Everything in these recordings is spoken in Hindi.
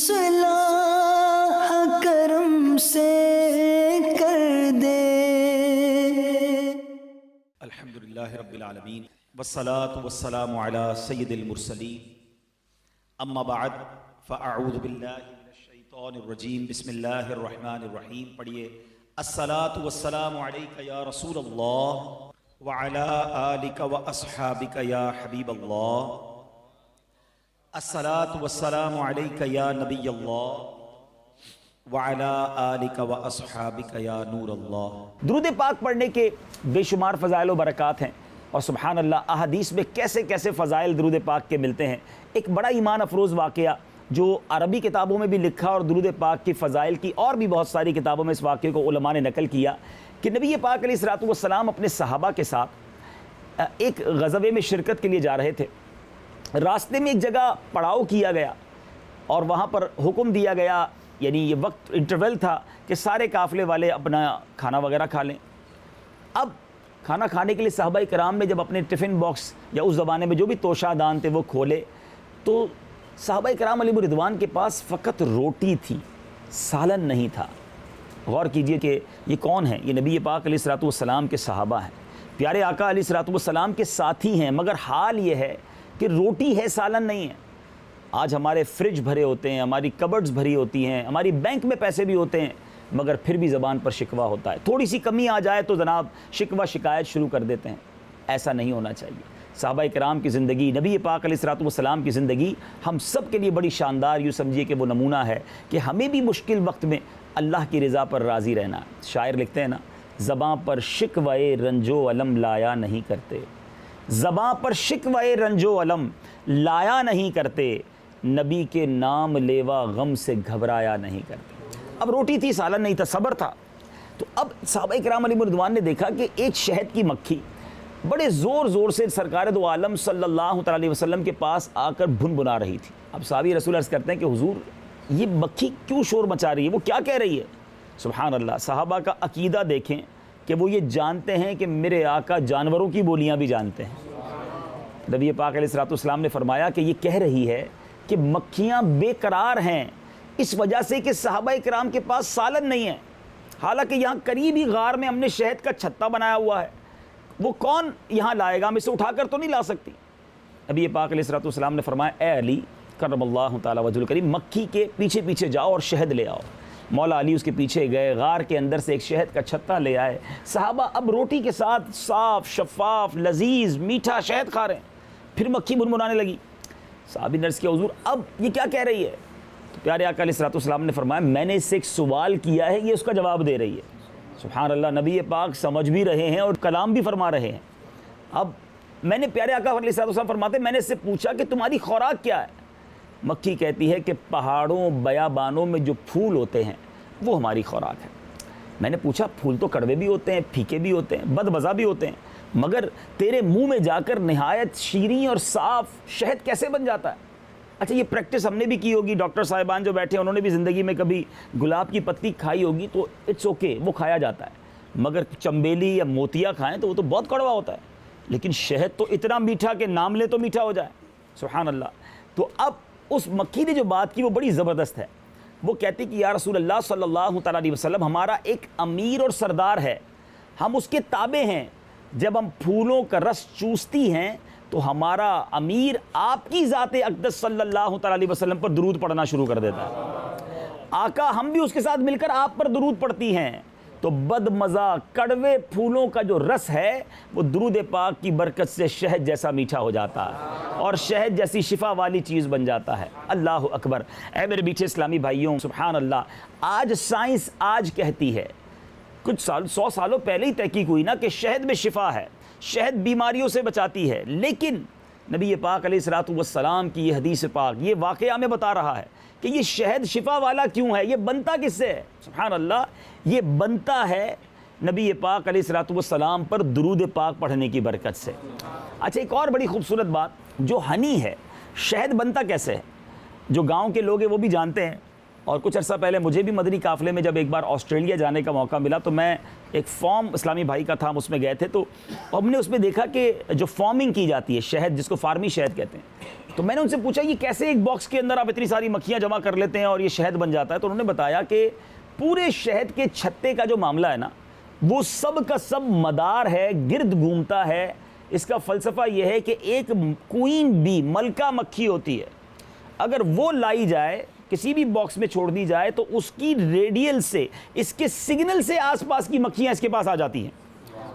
इस्लाह करम से कर दे। अल्हम्दुलिल्लाहि रब्बिल आलमीन वस्सलातु वस्सलामु अला सय्यिदिल मुरसलीन अम्मा बअद फ़अऊज़ु बिल्लाहि मिनश शैतानिर रजीम बिस्मिल्लाहिर रहमानिर रहीम। पढ़िए अस्सलातु वस्सलामु अलैका या रसूलल्लाह व अला आलिका व अस्हाबिका या हबीबल्लाह। अस्सलातु वस्सलामु अलैका या नबियल्लाह व अला आलिका व अस्हाबिका या नूरल्लाह। दुरूद पाक पढ़ने के बेशुमार फ़ज़ाइल व बरक़ात हैं और सुबहान अल्लाह अहादीस में कैसे कैसे फ़ज़ाइल दुरूद पाक के मिलते हैं। एक बड़ा ईमान अफरोज़ वाक़या जो अरबी किताबों में भी लिखा और दुरूद पाक की फ़ज़ाइल की और भी बहुत सारी किताबों में इस वाक़े को उलमा ने नकल किया कि नबी पाक अलैहिस्सलातु वस्सलाम अपने सहाबा के साथ एक ग़ज़वे में शिरकत के लिए जा रहे थे। रास्ते में एक जगह पड़ाव किया गया और वहाँ पर हुक्म दिया गया, यानी ये वक्त इंटरवल था कि सारे काफ़िले वाले अपना खाना वगैरह खा लें। अब खाना खाने के लिए सहाबा कराम ने जब अपने टिफ़िन बॉक्स या उस ज़माने में जो भी तोशादान थे वो खोले तो सहाबा कराम अलैहिम रिदवान के पास फ़कत रोटी थी, सालन नहीं था। गौर कीजिए कि ये कौन है, ये नबी पाक अलैहिस्सलातु वस्सलाम के सहाबा हैं, प्यारे आका अलैहिस्सलातु वस्सलाम के साथी हैं, मगर हाल ये है कि रोटी है, सालन नहीं है। आज हमारे फ्रिज भरे होते हैं, हमारी कबर्ड्स भरी होती हैं, हमारी बैंक में पैसे भी होते हैं, मगर फिर भी ज़बान पर शिकवा होता है। थोड़ी सी कमी आ जाए तो जनाब शिकवा शिकायत शुरू कर देते हैं। ऐसा नहीं होना चाहिए। सहाबा कराम की ज़िंदगी, नबी पाक अलैहिस्सलातु वस्सलाम की ज़िंदगी हम सब के लिए बड़ी शानदार, यूँ समझिए कि वो नमूना है कि हमें भी मुश्किल वक्त में अल्लाह की रज़ा पर राज़ी रहना। शायर लिखते हैं ना, ज़बां पर शिकवाए रंजो अलम लाया नहीं करते, ज़बां पर शिकवाए रंजो अलम लाया नहीं करते, नबी के नाम लेवा गम से घबराया नहीं करते। अब रोटी थी, सालन नहीं था, सब्र था। तो अब सहाबा किराम अलैहिम रिदवान ने देखा कि एक शहद की मक्खी बड़े ज़ोर ज़ोर से सरकार दो आलम सल्लल्लाहु अलैहि वसल्लम के पास आकर भुनभुना रही थी। अब साहबी रसूल अर्ज़ करते हैं कि हुजूर ये मक्खी क्यों शोर मचा रही है, वो क्या कह रही है। सुभान अल्लाह, सहाबा का अकीदा देखें कि वो ये जानते हैं कि मेरे आका जानवरों की बोलियाँ भी जानते हैं। नबी पाक अलैहिस्सलातु वस्सलाम ने फरमाया कि ये कह रही है कि मक्खियाँ बेकरार हैं इस वजह से कि सहाबा इकराम के पास सालन नहीं है, हालांकि यहाँ करीब ही गार में हमने शहद का छत्ता बनाया हुआ है, वो कौन यहाँ लाएगा, हम इसे उठाकर तो नहीं ला सकती। नबी पाक अलैहिस्सलातु वस्सलाम ने फरमाया, ए अली करमल्लाहु तआला वजहुल करीम, मक्खी के पीछे पीछे जाओ और शहद ले आओ। मौला अली उसके पीछे गए, गार के अंदर से एक शहद का छत्ता ले आए। सहाबा अब रोटी के साथ साफ शफाफ लजीज मीठा शहद खा रहे हैं। फिर मक्खी भुनभुनाने लगी। साहबी नर्स किया, हुजूर अब ये क्या कह रही है। तो प्यारे आका अलैहिस्सलातु वस्सलाम ने फरमाया, मैंने इससे एक सवाल किया है, ये उसका जवाब दे रही है। सुभान अल्लाह, नबी पाक समझ भी रहे हैं और कलाम भी फरमा रहे हैं। अब मैंने, प्यारे आका अलैहिस्सलातु वस्सलाम फरमाते, मैंने इससे पूछा कि तुम्हारी खुराक क्या है। मक्खी कहती है कि पहाड़ों बयाबानों में जो फूल होते हैं वो हमारी खुराक है। मैंने पूछा, फूल तो कड़वे भी होते हैं, फीके भी होते हैं, बदमज़ा भी होते हैं, मगर तेरे मुंह में जाकर निहायत शीरीं और साफ़ शहद कैसे बन जाता है। अच्छा, ये प्रैक्टिस हमने भी की होगी, डॉक्टर साहिबान जो बैठे हैं उन्होंने भी ज़िंदगी में कभी गुलाब की पत्ती खाई होगी, तो इट्स ओके, वो खाया जाता है। मगर चंबेली या मोतिया खाएं तो वो तो बहुत कड़वा होता है, लेकिन शहद तो इतना मीठा कि नाम ले तो मीठा हो जाए। सुभान अल्लाह। तो अब उस मक्खी ने जो बात की वो बड़ी ज़बरदस्त है। वो कहती कि या रसूल अल्लाह सल्लल्लाहु अलैहि वसल्लम, हमारा एक अमीर और सरदार है, हम उसके ताबे हैं। जब हम फूलों का रस चूसती हैं तो हमारा अमीर आपकी ज़ाते अक़दस सल्लल्लाहु अलैहि वसल्लम पर दुरूद पढ़ना शुरू कर देता है। आका हम भी उसके साथ मिलकर आप पर दुरूद पढ़ती हैं। तो बदमज़ा कड़वे फूलों का जो रस है वो दुरूद पाक की बरकत से शहद जैसा मीठा हो जाता है और शहद जैसी शिफा वाली चीज़ बन जाता है। अल्लाह अकबर। ऐ मेरे मीठे इस्लामी भाइयों, सुभान अल्लाह, आज साइंस आज कहती है, कुछ साल 100 सालों पहले ही तहकीक हुई ना कि शहद में शिफा है, शहद बीमारियों से बचाती है। लेकिन नबी पाक अलैहिस्सलातु वस्सलाम की ये हदीस पाक ये वाक़या में बता रहा है कि ये शहद शिफा वाला क्यों है, ये बनता किससे है। सुभान अल्लाह, ये बनता है नबी पाक अलैहिस्सलातु वस्सलाम पर दुरूद पाक पढ़ने की बरकत से। अच्छा, एक और बड़ी खूबसूरत बात, जो हनी है, शहद बनता कैसे है, जो गाँव के लोग हैं वो भी जानते हैं। और कुछ अर्सा पहले मुझे भी मदनी काफ़िले में जब एक बार ऑस्ट्रेलिया जाने का मौका मिला तो मैं एक फॉर्म इस्लामी भाई का था, हम उसमें गए थे, तो हमने उसमें देखा कि जो फॉर्मिंग की जाती है शहद, जिसको फार्मी शहद कहते हैं, तो मैंने उनसे पूछा ये कैसे एक बॉक्स के अंदर आप इतनी सारी मक्खियाँ जमा कर लेते हैं और ये शहद बन जाता है। तो उन्होंने बताया कि पूरे शहद के छत्ते का जो मामला है ना, वो सब का सब मदार है, गिर्द घूमता है। इसका फ़लसफ़ा यह है कि एक क्वीन बी, मलका मक्खी होती है, अगर वो लाई जाए, किसी भी बॉक्स में छोड़ दी जाए, तो उसकी रेडियल से, इसके सिग्नल से आसपास की मक्खियाँ इसके पास आ जाती हैं।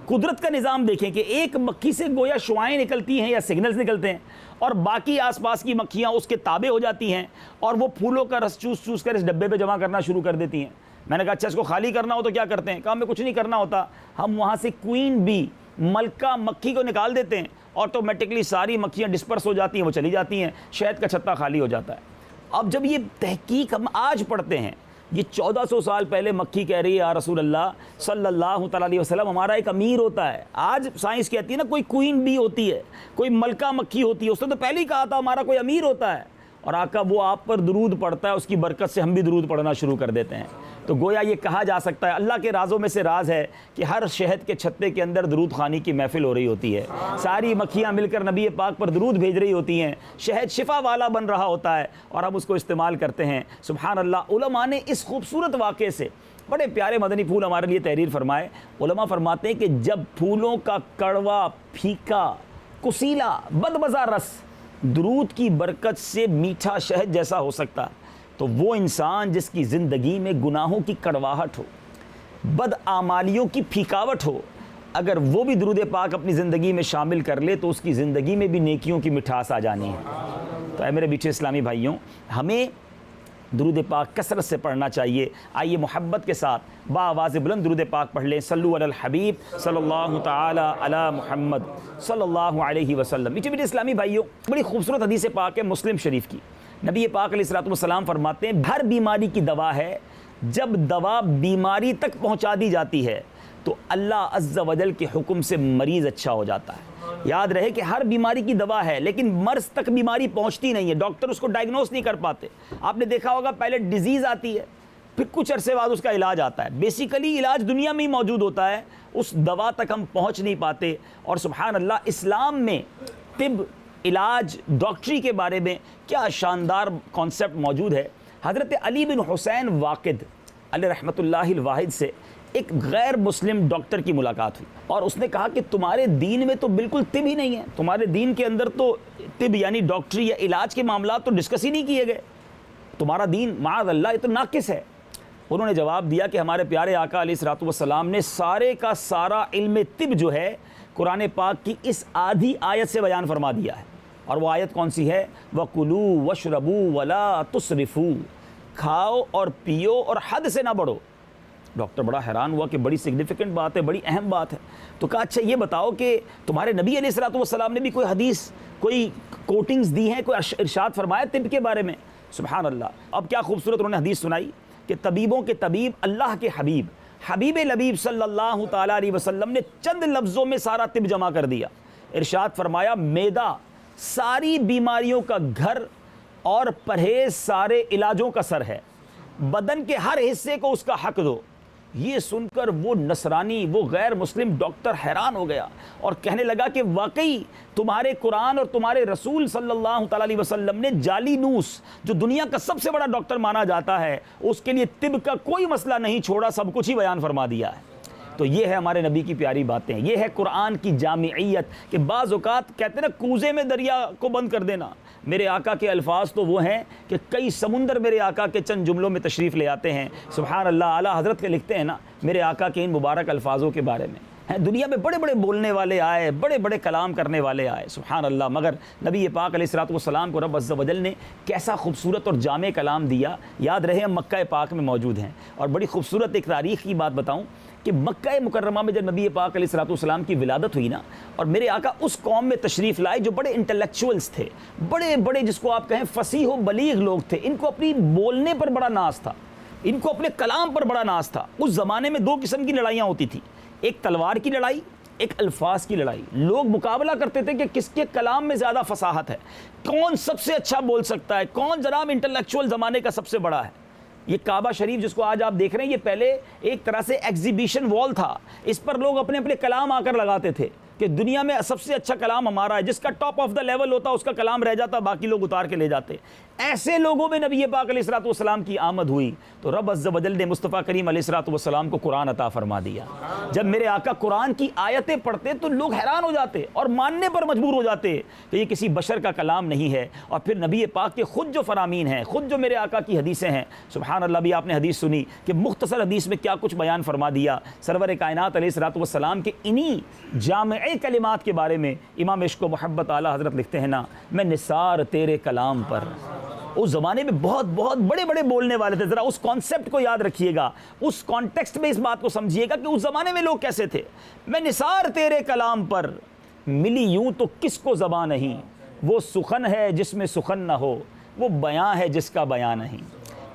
कुदरत का निज़ाम देखें कि एक मक्खी से गोया शुआएं निकलती हैं या सिग्नल्स निकलते हैं, और बाकी आसपास की मक्खियाँ उसके ताबे हो जाती हैं और वो फूलों का रस चूस चूस कर इस डब्बे पे जमा करना शुरू कर देती हैं। मैंने कहा अच्छा इसको खाली करना हो तो क्या करते हैं? कहा हमें कुछ नहीं करना होता, हम वहाँ से क्वीन बी, मलका मक्खी को निकाल देते हैं, ऑटोमेटिकली सारी मक्खियाँ डिस्पर्स हो जाती हैं, वो चली जाती हैं, शहद का छत्ता खाली हो जाता है। अब जब ये तहकीक हम आज पढ़ते हैं, ये 1400 साल पहले मक्खी कह रही है या रसूल अल्लाह सल्लल्लाहु अलैहि वसल्लम हमारा एक अमीर होता है। आज साइंस कहती है ना कोई क्वीन बी होती है, कोई मलका मक्खी होती है, उसने तो पहले ही कहा था हमारा कोई अमीर होता है, और आका वो आप पर दरूद पढ़ता है, उसकी बरकत से हम भी दरूद पढ़ना शुरू कर देते हैं। तो गोया ये कहा जा सकता है अल्लाह के राज़ों में से राज है कि हर शहद के छत्ते के अंदर दरूद खानी की महफिल हो रही होती है, सारी मक्खियाँ मिलकर नबी पाक पर दरूद भेज रही होती हैं, शहद शिफा वाला बन रहा होता है और हम उसको इस्तेमाल करते हैं। सुभान अल्लाह। उलमा ने इस खूबसूरत वाक़े से बड़े प्यारे मदनी फूल हमारे लिए तहरीर फरमाए। उलमा फरमाते हैं कि जब फूलों का कड़वा, फीका, कुसीला, बदमज़ा रस दरूद की बरकत से मीठा शहद जैसा हो सकता, तो वो इंसान जिसकी ज़िंदगी में गुनाहों की कड़वाहट हो, बदआमालियों की फीकावट हो, अगर वो भी दरूद पाक अपनी ज़िंदगी में शामिल कर ले तो उसकी ज़िंदगी में भी नेकियों की मिठास आ जानी है। तो ऐ मेरे मीठे इस्लामी भाइयों, हमें दरूद पाक कसरत से पढ़ना चाहिए। आइए मोहब्बत के साथ बाआवाज़ बुलंद दरूद पाक पढ़ लें। सल्लु अलल हबीब सल्लल्लाहु तआला अला मुहम्मद सल्लल्लाहु अलैहि वसल्लम। मीठे मीठे इस्लामी भाइयों, बड़ी खूबसूरत हदीस पाक है मुस्लिम शरीफ की। नबी पाक अलैहिस्सलातु वस्सलाम फरमाते हैं हर बीमारी की दवा है, जब दवा बीमारी तक पहुँचा दी जाती है तो अल्लाह अज़्ज़ा वजल के हुक्म से मरीज़ अच्छा हो जाता है। याद रहे कि हर बीमारी की दवा है, लेकिन मर्ज़ तक बीमारी पहुंचती नहीं है, डॉक्टर उसको डायग्नोस नहीं कर पाते। आपने देखा होगा पहले डिजीज़ आती है, फिर कुछ अरसे बाद उसका इलाज आता है। बेसिकली इलाज दुनिया में ही मौजूद होता है, उस दवा तक हम पहुंच नहीं पाते। और सुभान अल्लाह, इस्लाम में तिब, इलाज, डॉक्टरी के बारे में क्या शानदार कॉन्सेप्ट मौजूद है। हज़रत अली बिन हुसैन वाक़िद अलैहि रहमतुल्लाहिल वाहिद से एक गैर मुस्लिम डॉक्टर की मुलाकात हुई और उसने कहा कि तुम्हारे दीन में तो बिल्कुल तिब ही नहीं है, तुम्हारे दीन के अंदर तो तिब यानी डॉक्टरी या इलाज के मामला तो डिस्कस ही नहीं किए गए, तुम्हारा दीन माअज़ल्लाह ये तो नाकिस है। उन्होंने जवाब दिया कि हमारे प्यारे आका अलैहिस्सलातु वस्सलाम ने सारे का सारा इल्म तिब जो है कुरान पाक की इस आधी आयत से बयान फरमा दिया है। और वो आयत कौन सी है? वकुलू वशरबू वला तुसरिफू, खाओ और पियो और हद से ना बढ़ो। डॉक्टर बड़ा हैरान हुआ कि बड़ी सिग्निफिकेंट बात है, बड़ी अहम बात है। तो कहा अच्छा ये बताओ कि तुम्हारे नबी अलैहिस्सलातु वस्सलाम ने भी कोई हदीस, कोई कोटिंग्स दी हैं, कोई इरशाद फरमाया तिब के बारे में? सुभान अल्लाह। अब क्या खूबसूरत उन्होंने हदीस सुनाई कि तबीबों के तबीब अल्लाह के हबीब हबीब लबीब सल्लल्लाहु तआला अलैहि वसल्लम ने चंद लफ्ज़ों में सारा तिब जमा कर दिया। इरशाद फरमाया मैदा सारी बीमारियों का घर और परहेज सारे इलाजों का सर है, बदन के हर हिस्से को उसका हक दो। ये सुनकर वो नसरानी, वो गैर मुस्लिम डॉक्टर हैरान हो गया और कहने लगा कि वाकई तुम्हारे कुरान और तुम्हारे रसूल सल्लल्लाहु अलैहि वसल्लम ने जाली नूस, जो दुनिया का सबसे बड़ा डॉक्टर माना जाता है, उसके लिए तिब का कोई मसला नहीं छोड़ा, सब कुछ ही बयान फरमा दिया है। तो ये है हमारे नबी की प्यारी बातें, ये है कुरान की जामियत कि बाज़ औक़ात कहते हैं ना कूज़े में दरिया को बंद कर देना। मेरे आका के अल्फाज तो वो हैं कि कई समुंदर मेरे आका के चंद जुमलों में तशरीफ़ ले आते हैं। सुभान अल्लाह। आला हज़रत के लिखते हैं ना मेरे आका के इन मुबारक अल्फाजों के बारे में, हैं दुनिया में बड़े बड़े बोलने वाले आए, बड़े बड़े कलाम करने वाले आए, सुभान अल्लाह, मगर नबी पाक अलैहिस्सलातु वस्सलाम को रब अज़्ज़ा वजल ने कैसा खूबसूरत और जामे कलाम दिया। याद रहे हम मक्का पाक में मौजूद हैं और बड़ी खूबसूरत एक तारीख़ की बात बताऊँ कि मक्का मुकर्रमा में जब नबी पाक अलैहिस्सलातु वस्सलाम की विलादत हुई ना, और मेरे आका उस कौम में तशरीफ़ लाए जो बड़े इंटेलेक्चुअल्स थे, बड़े बड़े जिसको आप कहें फसीह व बलीग लोग थे, इनको अपनी बोलने पर बड़ा नाज था, इनको अपने कलाम पर बड़ा नाज था। उस ज़माने में दो किस्म की लड़ाइयाँ होती थी, एक तलवार की लड़ाई, एक अल्फाज की लड़ाई। लोग मुकाबला करते थे कि किसके कलाम में ज़्यादा फसाहत है, कौन सबसे अच्छा बोल सकता है, कौन जनाब इंटेलेक्चुअल ज़माने का सबसे बड़ा है। ये काबा शरीफ जिसको आज आप देख रहे हैं, ये पहले एक तरह से एग्जीबिशन वॉल था। इस पर लोग अपने अपने कलाम आकर लगाते थे कि दुनिया में सबसे अच्छा कलाम हमारा है, जिसका टॉप ऑफ द लेवल होता उसका कलाम रह जाता, बाकी लोग उतार के ले जाते। ऐसे लोगों में नबी पाक अलैहिस्सलातु वस्सलाम की आमद हुई तो रब अज़्ज़ व जल ने मुस्तफ़ा करीम अलैहिस्सलातु वस्सलाम को कुरान अता फरमा दिया। जब मेरे आका कुरान की आयतें पढ़ते तो लोग हैरान हो जाते और मानने पर मजबूर हो जाते कि ये किसी बशर का कलाम नहीं है। और फिर नबी पाक के खुद जो फरामीन हैं, खुद जो मेरे आका की हदीसें हैं, सुबहान अल्लाह, भी आपने हदीस सुनी कि मुख्तसर हदीस में क्या कुछ बयान फरमा दिया। सरवर कायनात अलैहिस्सलातु वस्सलाम के इन्हीं जामे कलिमात के बारे में इमाम इश्क व मोहब्बत आला हज़रत लिखते हैं ना, मैं निसार तेरे कलाम पर। उस ज़माने में बहुत बहुत बड़े बड़े बोलने वाले थे। ज़रा उस कॉन्सेप्ट को याद रखिएगा, उस कॉन्टेक्स्ट में इस बात को समझिएगा कि उस ज़माने में लोग कैसे थे। मैं निसार तेरे कलाम पर, मिली यूं तो किसको ज़बान नहीं, वो सुखन है जिसमें सुखन ना हो, वो बयां है जिसका बयां नहीं।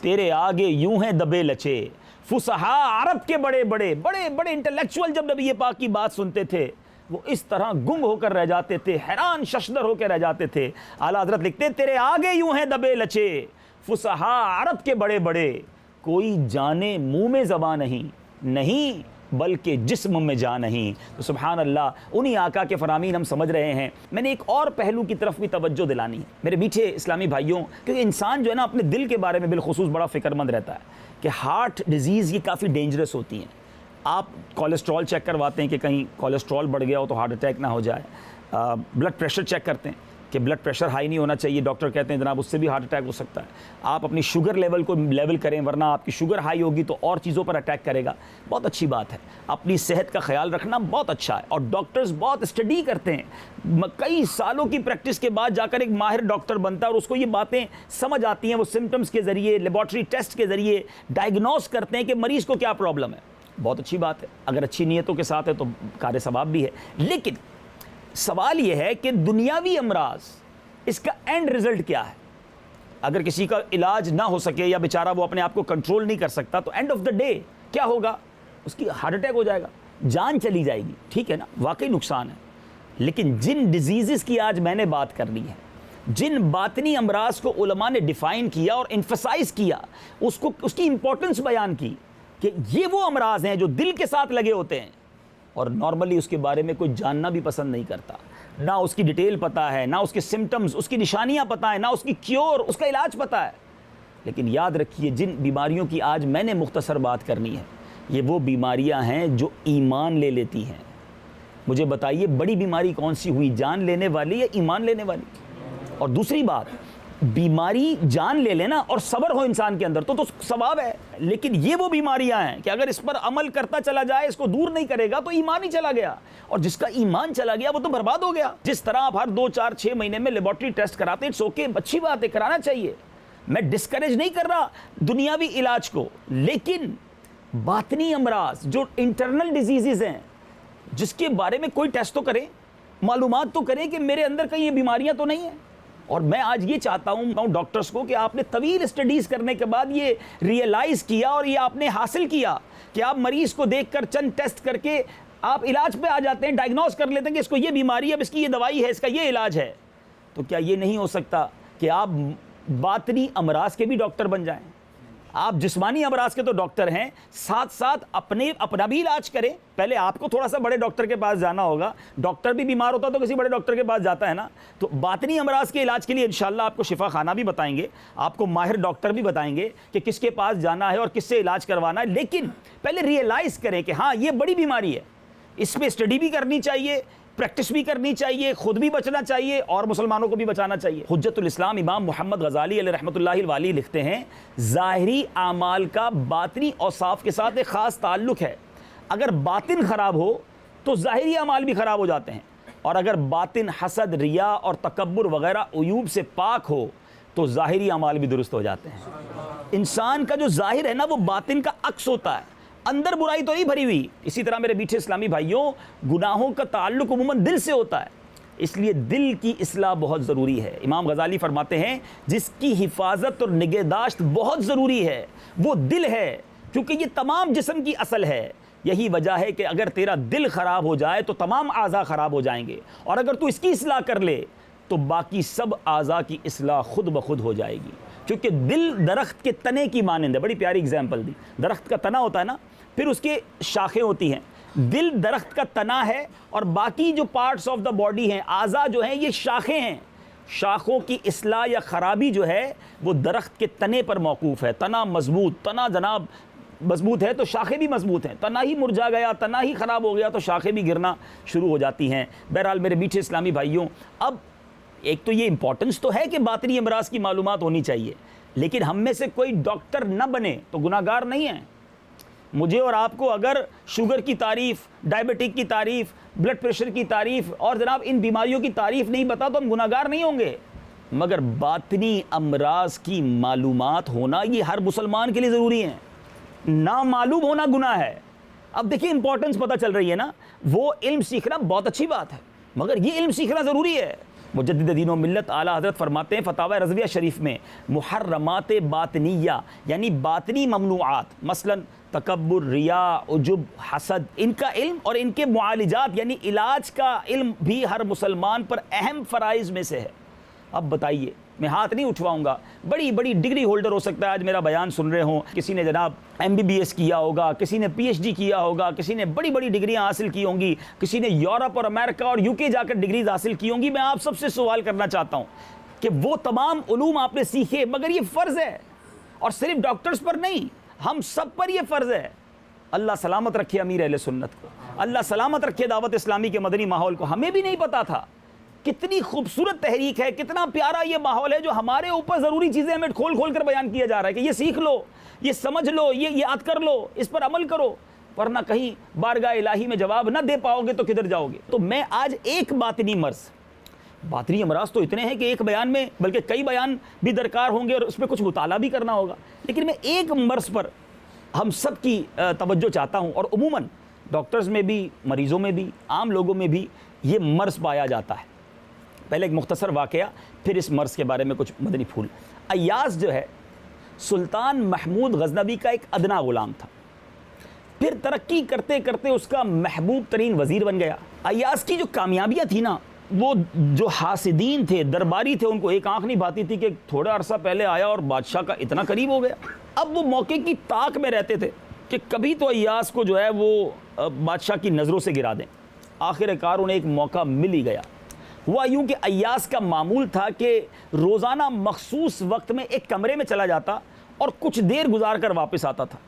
तेरे आगे यूं है दबे लचे फुसहा अरब के बड़े बड़े बड़े बड़े इंटेलेक्चुअल जब नबी पाक की बात सुनते थे वो इस तरह गुंग होकर रह जाते थे, हैरान शशदर होकर रह जाते थे। आला हज़रत लिखते, तेरे आगे यूं हैं दबे लचे फुसहा अरब के बड़े बड़े, कोई जाने मुंह में ज़बान नहीं, नहीं बल्कि जिस्म में जा नहीं। तो सुभान अल्लाह, उन्हीं आका के फरामीन हम समझ रहे हैं। मैंने एक और पहलू की तरफ भी तवज्जो दिलानी है मेरे मीठे इस्लामी भाइयों, क्योंकि इंसान जो है ना अपने दिल के बारे में बिलखुसूस बड़ा फ़िक्रमंद रहता है कि हार्ट डिजीज़ ये काफ़ी डेंजरस होती हैं। आप कोलेस्ट्रॉल चेक करवाते हैं कि कहीं कोलेस्ट्रॉल बढ़ गया हो तो हार्ट अटैक ना हो जाए। ब्लड प्रेशर चेक करते हैं कि ब्लड प्रेशर हाई नहीं होना चाहिए, डॉक्टर कहते हैं जनाब उससे भी हार्ट अटैक हो सकता है। आप अपनी शुगर लेवल को लेवल करें, वरना आपकी शुगर हाई होगी तो और चीज़ों पर अटैक करेगा। बहुत अच्छी बात है, अपनी सेहत का ख्याल रखना बहुत अच्छा है। और डॉक्टर्स बहुत स्टडी करते हैं, कई सालों की प्रैक्टिस के बाद जाकर एक माहिर डॉक्टर बनता है और उसको ये बातें समझ आती हैं। वो सिम्टम्स के ज़रिए, लेबॉर्ट्री टेस्ट के ज़रिए डायग्नोस करते हैं कि मरीज़ को क्या प्रॉब्लम है। बहुत अच्छी बात है, अगर अच्छी नीयतों के साथ है तो कार्य सवाब भी है। लेकिन सवाल यह है कि दुनियावी अमराज, इसका एंड रिजल्ट क्या है? अगर किसी का इलाज ना हो सके या बेचारा वो अपने आप को कंट्रोल नहीं कर सकता तो एंड ऑफ द डे क्या होगा? उसकी हार्ट अटैक हो जाएगा, जान चली जाएगी। ठीक है ना, वाकई नुकसान है। लेकिन जिन डिजीज़ की आज मैंने बात करनी है, जिन बातनी अमराज को उलमा ने डिफ़ाइन किया और इन्फसाइज किया, उसको उसकी इंपॉर्टेंस बयान की कि ये वो अमराज हैं जो दिल के साथ लगे होते हैं और नॉर्मली उसके बारे में कोई जानना भी पसंद नहीं करता। ना उसकी डिटेल पता है, ना उसके सिम्टम्स, उसकी निशानियां पता है, ना उसकी क्योर, उसका इलाज पता है। लेकिन याद रखिए, जिन बीमारियों की आज मैंने मुख्तसर बात करनी है, ये वो बीमारियां हैं जो ईमान ले लेती हैं। मुझे बताइए, बड़ी बीमारी कौन सी हुई, जान लेने वाली या ईमान लेने वाली? और दूसरी बात, बीमारी जान ले लेना और सब्र हो इंसान के अंदर तो सवाब है। लेकिन ये वो बीमारियां हैं कि अगर इस पर अमल करता चला जाए, इसको दूर नहीं करेगा तो ईमान ही चला गया, और जिसका ईमान चला गया वो तो बर्बाद हो गया। जिस तरह आप हर 2, 4, 6 महीने में लेबॉर्ट्री टेस्ट कराते हैं, इट्स ओके, अच्छी बात है, कराना चाहिए। मैं डिस्करेज नहीं कर रहा दुनियावी इलाज को, लेकिन बातनी अमराज जो इंटरनल डिजीजेज हैं, जिसके बारे में कोई टेस्ट तो करें, मालूमात तो करें कि मेरे अंदर कहीं ये बीमारियां तो नहीं है। और मैं आज ये चाहता हूँ डॉक्टर्स को कि आपने तवील स्टडीज़ करने के बाद ये रियलाइज़ किया और ये आपने हासिल किया कि आप मरीज़ को देखकर चंद टेस्ट करके आप इलाज पे आ जाते हैं, डायग्नोस कर लेते हैं कि इसको ये बीमारी है, अब इसकी ये दवाई है, इसका ये इलाज है। तो क्या ये नहीं हो सकता कि आप बातनी अमराज के भी डॉक्टर बन जाएं? आप जिस्मानी अमराज के तो डॉक्टर हैं, साथ साथ अपना भी इलाज करें। पहले आपको थोड़ा सा बड़े डॉक्टर के पास जाना होगा। डॉक्टर भी बीमार होता तो किसी बड़े डॉक्टर के पास जाता है ना। तो बातनी अमराज के इलाज के लिए इंशाल्लाह आपको शिफा खाना भी बताएंगे, आपको माहिर डॉक्टर भी बताएंगे कि किसके पास जाना है और किससे इलाज करवाना है। लेकिन पहले रियलाइज़ करें कि हाँ, ये बड़ी बीमारी है, इस पर स्टडी भी करनी चाहिए, प्रैक्टिस भी करनी चाहिए, खुद भी बचना चाहिए और मुसलमानों को भी बचाना चाहिए। हुज्जतुल इस्लाम इमाम मोहम्मद गज़ाली अलैहि रहमतुल्लाहि वाली लिखते हैं, ज़ाहिरी आमाल का बातनी औसाफ के साथ एक ख़ास ताल्लुक़ है। अगर बातिन ख़राब हो तो ज़ाहिरी आमाल भी ख़राब हो जाते हैं, और अगर बातिन हसद, रिया और तकब्बुर वग़ैरह उयूब से पाक हो तो ज़ाहिरी आमाल भी दुरुस्त हो जाते हैं। इंसान का जो ज़ाहिर है ना, वो बातिन का अक्स होता है, अंदर बुराई तो नहीं भरी हुई। इसी तरह मेरे मीठे इस्लामी भाइयों, गुनाहों का ताल्लुक उमूमन दिल से होता है, इसलिए दिल की इस्लाह बहुत ज़रूरी है। इमाम गज़ाली फरमाते हैं, जिसकी हिफाजत और निगहदाश्त बहुत ज़रूरी है वो दिल है, क्योंकि ये तमाम जिस्म की असल है। यही वजह है कि अगर तेरा दिल ख़राब हो जाए तो तमाम आज़ा ख़राब हो जाएंगे, और अगर तू इसकी इस्लाह कर ले तो बाकी सब आज़ा की इस्लाह खुद ब खुद हो जाएगी। क्योंकि दिल दरख्त के तने की मानंद है। बड़ी प्यारी एग्जाम्पल दी। दरख्त का तना होता है ना, फिर उसके शाखें होती हैं। दिल दरख्त का तना है और बाकी जो पार्ट्स ऑफ द बॉडी हैं, आज़ा जो हैं, ये शाखें हैं। शाखों की इस्लाह या ख़राबी जो है वो दरख्त के तने पर मौकूफ़ है। तना मजबूत, तना जनाब मजबूत है तो शाखें भी मजबूत हैं। तना ही मुरझा गया, तना ही ख़राब हो गया तो शाखें भी गिरना शुरू हो जाती हैं। बहरहाल मेरे मीठे इस्लामी भाइयों, अब एक तो ये इंपॉर्टेंस तो है कि बातनी अमराज की मालूमात होनी चाहिए, लेकिन हम में से कोई डॉक्टर न बने तो गुनाहगार नहीं है। मुझे और आपको अगर शुगर की तारीफ़, डायबिटिक की तारीफ़, ब्लड प्रेशर की तारीफ़ और जनाब इन बीमारियों की तारीफ़ नहीं बता तो हम गुनाहगार नहीं होंगे। मगर बातनी अमराज की मालूमात होना ये हर मुसलमान के लिए ज़रूरी है। ना मालूम होना गुनाह है। अब देखिए इंपॉर्टेंस पता चल रही है ना। वो इल्म सीखना बहुत अच्छी बात है, मगर ये इल्म सीखना ज़रूरी है। मुजद्दिद दीन व मिल्लत आला हज़रत फरमाते हैं फतावा रज़विया शरीफ में, मुहर्रमात बातनिया यानी बातनी ममनुआत, मसलन तकब्बुर, रिया, उजुब, हसद, इनका इल्म और इनके मुआलिजात यानी इलाज का इल्म भी हर मुसलमान पर अहम फ़राइज़ में से है। अब बताइए, मैं हाथ नहीं उठवाऊंगा, बड़ी बड़ी डिग्री होल्डर हो सकता है आज मेरा बयान सुन रहे हों। किसी ने जनाब MBBS किया होगा, किसी ने PhD किया होगा, किसी ने बड़ी बड़ी डिग्रियां हासिल की होंगी, किसी ने यूरोप और अमेरिका और UK जाकर डिग्रीज हासिल की होंगी। मैं आप सबसे सवाल करना चाहता हूं कि वो तमाम उलूम आपने सीखे, मगर ये फ़र्ज़ है और सिर्फ डॉक्टर्स पर नहीं, हम सब पर यह फ़र्ज़ है। अल्लाह सलामत रखे अमीर अहले सुन्नत को, अल्लाह सलामत रखे दावत इस्लामी के मदनी माहौल को। हमें भी नहीं पता था कितनी खूबसूरत तहरीक है, कितना प्यारा ये माहौल है जो हमारे ऊपर ज़रूरी चीज़ें हमें खोल खोल कर बयान किया जा रहा है कि ये सीख लो, ये समझ लो, ये याद कर लो, इस पर अमल करो, वरना कहीं बारगाह इलाही में जवाब ना दे पाओगे तो किधर जाओगे। तो मैं आज एक बातनी मर्ज़, बातनी अमराज तो इतने हैं कि एक बयान में बल्कि कई बयान भी दरकार होंगे और उसमें कुछ मुताला भी करना होगा, लेकिन मैं एक मर्ज़ पर हम सब की तवज्जो चाहता हूँ। और उमूमन डॉक्टर्स में भी, मरीज़ों में भी, आम लोगों में भी ये मर्ज़ पाया जाता है। पहले एक मुख्तसर वाक़या, फिर इस मर्ज़ के बारे में कुछ मदनी फूल। अय्याज़ जो है सुल्तान महमूद गज़नवी का एक अदना ग़ुलाम था, फिर तरक्की करते करते उसका महबूब तरीन वज़ीर बन गया। अय्याज़ की जो कामयाबियाँ थी ना, वो जो हासिदीन थे, दरबारी थे, उनको एक आँख नहीं भाती थी कि थोड़ा अरसा पहले आया और बादशाह का इतना करीब हो गया। अब वो मौके की ताक में रहते थे कि कभी तो अय्याज़ को जो है वो बादशाह की नज़रों से गिरा दें। आखिरकार उन्हें एक मौका मिल ही गया। हुआ यूँ कि अय्याज़ का मामूल था कि रोज़ाना मखसूस वक्त में एक कमरे में चला जाता और कुछ देर गुजार कर वापस आता था।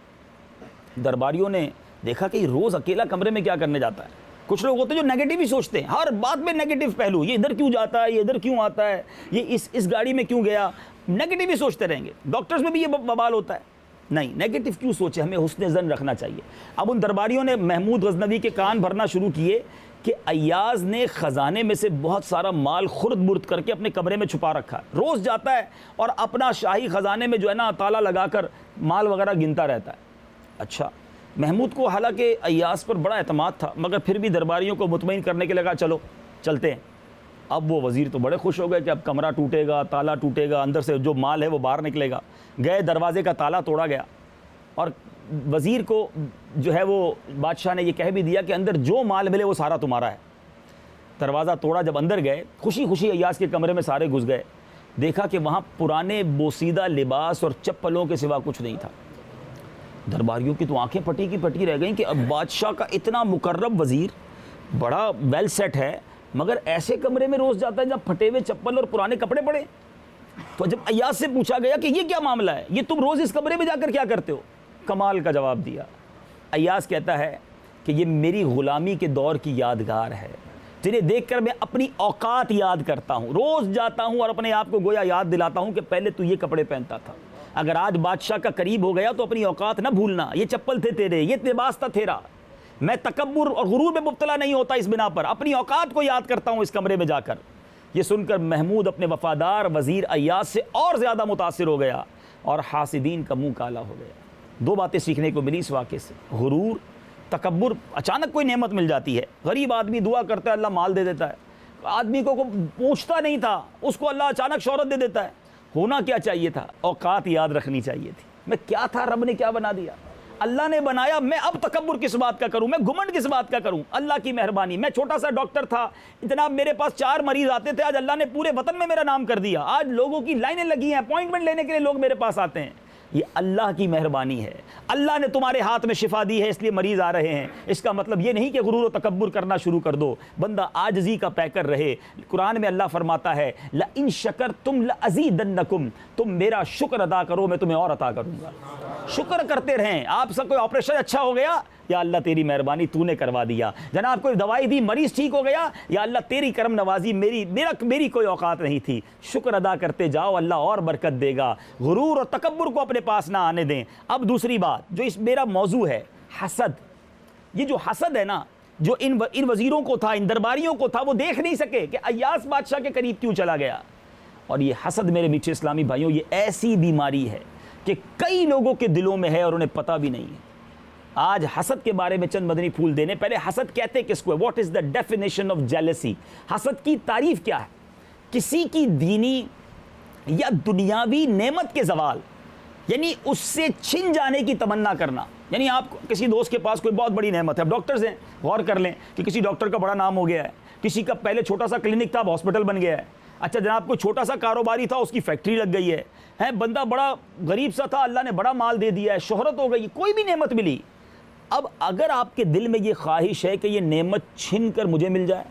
दरबारियों ने देखा कि रोज़ अकेला कमरे में क्या करने जाता है। कुछ लोग होते हैं जो नेगेटिव ही सोचते हैं, हर बात में नेगेटिव पहलू, ये इधर क्यों जाता है, ये इधर क्यों आता है, ये इस गाड़ी में क्यों गया, नेगेटिव ही सोचते रहेंगे। डॉक्टर्स में भी ये बवाल होता है, नहीं नेगेटिव क्यों सोचे, हमें हुस्न ज़न रखना चाहिए। अब उन दरबारियों ने महमूद गज़नवी के कान भरना शुरू किए कि अय्याज़ ने ख़जाने में से बहुत सारा माल खुर्द बुर्द करके अपने कमरे में छुपा रखा है। रोज़ जाता है और अपना शाही ख़जाने में जो है ना ताला लगाकर माल वगैरह गिनता रहता है। अच्छा, महमूद को हालांकि अय्याज़ पर बड़ा एतमाद था, मगर फिर भी दरबारियों को मुतमईन करने के लगा चलो चलते हैं। अब वो वज़ीर तो बड़े खुश हो गए कि अब कमरा टूटेगा, ताला टूटेगा, अंदर से जो माल है वो बाहर निकलेगा। गए, दरवाज़े का ताला तोड़ा गया और वज़ीर को जो है वो बादशाह ने ये कह भी दिया कि अंदर जो माल मिले वो सारा तुम्हारा है। दरवाज़ा तोड़ा, जब अंदर गए खुशी खुशी अय्याज़ के कमरे में सारे घुस गए। देखा कि वहाँ पुराने बोसीदा लिबास और चप्पलों के सिवा कुछ नहीं था। दरबारियों की तो आंखें फटी की फटी रह गईं कि अब बादशाह का इतना मुकर्रम वज़ीर बड़ा वेल सेट है, मगर ऐसे कमरे में रोज़ जाता है जब फटे हुए चप्पल और पुराने कपड़े पड़े। तो जब अय्याज़ से पूछा गया कि ये क्या मामला है, ये तुम रोज़ इस कमरे में जाकर क्या करते हो, कमाल का जवाब दिया। अय्याज़ कहता है कि ये मेरी ग़ुलामी के दौर की यादगार है, जिन्हें देखकर मैं अपनी औकात याद करता हूँ। रोज़ जाता हूँ और अपने आप को गोया याद दिलाता हूँ कि पहले तू ये कपड़े पहनता था, अगर आज बादशाह का करीब हो गया तो अपनी औकात ना भूलना, ये चप्पल थे तेरे, ये लिबास था तेरा। मैं तकब्बुर और गुरूर में मुब्तला नहीं होता, इस बिना पर अपनी औकात को याद करता हूँ इस कमरे में जाकर। ये सुनकर महमूद अपने वफ़ादार वज़ीर अय्याज़ से और ज़्यादा मुतासिर हो गया और हासिदीन का मुँह काला हो गया। दो बातें सीखने को मिली इस वाक़े से। गुरूर, तकब्बुर, अचानक कोई नेमत मिल जाती है, गरीब आदमी दुआ करता है अल्लाह माल दे देता है, आदमी को पूछता नहीं था उसको अल्लाह अचानक शोहरत दे देता है। होना क्या चाहिए था, औकात याद रखनी चाहिए थी। मैं क्या था, रब ने क्या बना दिया। अल्लाह ने बनाया, मैं अब तकब्बुर किस बात का करूं, मैं घुमंड किस बात का करूं? अल्लाह की मेहरबानी। मैं छोटा सा डॉक्टर था, जनाब मेरे पास 4 मरीज आते थे, आज अल्लाह ने पूरे वतन में मेरा नाम कर दिया। आज लोगों की लाइनें लगी हैं, अपॉइंटमेंट लेने के लिए लोग मेरे पास आते हैं। ये अल्लाह की मेहरबानी है। अल्लाह ने तुम्हारे हाथ में शिफा दी है, इसलिए मरीज आ रहे हैं। इसका मतलब ये नहीं कि गुरूर और तकब्बुर करना शुरू कर दो। बंदा आजजी का पैकर रहे। कुरान में अल्लाह फरमाता है ला इन शकरतुम ला अज़ीदन्नकुम, तुम मेरा शुक्र अदा करो मैं तुम्हें और अता करूंगा। शुक्र करते रहें। आपसे कोई ऑपरेशन अच्छा हो गया, या अल्लाह तेरी मेहरबानी तूने करवा दिया। जनाब कोई दवाई दी, मरीज ठीक हो गया, या अल्लाह तेरी करम नवाजी, मेरी कोई औकात नहीं थी। शुक्र अदा करते जाओ, अल्लाह और बरकत देगा। गुरूर और तकब्बुर को अपने पास ना आने दें। अब दूसरी बात जो इस मेरा मौजू है, हसद। ये जो हसद है ना, जो इन वजीरों को था, इन दरबारियों को था, वो देख नहीं सके कि अय्यास बादशाह के करीब क्यों चला गया। और ये हसद मेरे मीठे इस्लामी भाइयों, ये ऐसी बीमारी है कि कई लोगों के दिलों में है और उन्हें पता भी नहीं है। आज हसद के बारे में चंद मदनी फूल देने। पहले हसद कहते किसको है? What is the definition of jealousy? हसद की तारीफ क्या है? किसी की दीनी या दुनियावी नेमत के जवाल, यानी उससे छिन जाने की तमन्ना करना। यानी आप किसी दोस्त के पास कोई बहुत बड़ी नेमत है, अब डॉक्टर्स हैं, गौर कर लें कि किसी डॉक्टर का बड़ा नाम हो गया है, किसी का पहले छोटा सा क्लिनिक था, अब हॉस्पिटल बन गया है। अच्छा जनाब कोई छोटा सा कारोबारी था, उसकी फैक्ट्री लग गई है, बंदा बड़ा गरीब सा था, अल्लाह ने बड़ा माल दे दिया है, शोहरत हो गई, कोई भी नेमत मिली। अब अगर आपके दिल में ये ख्वाहिश है कि ये नेमत छिन कर मुझे मिल जाए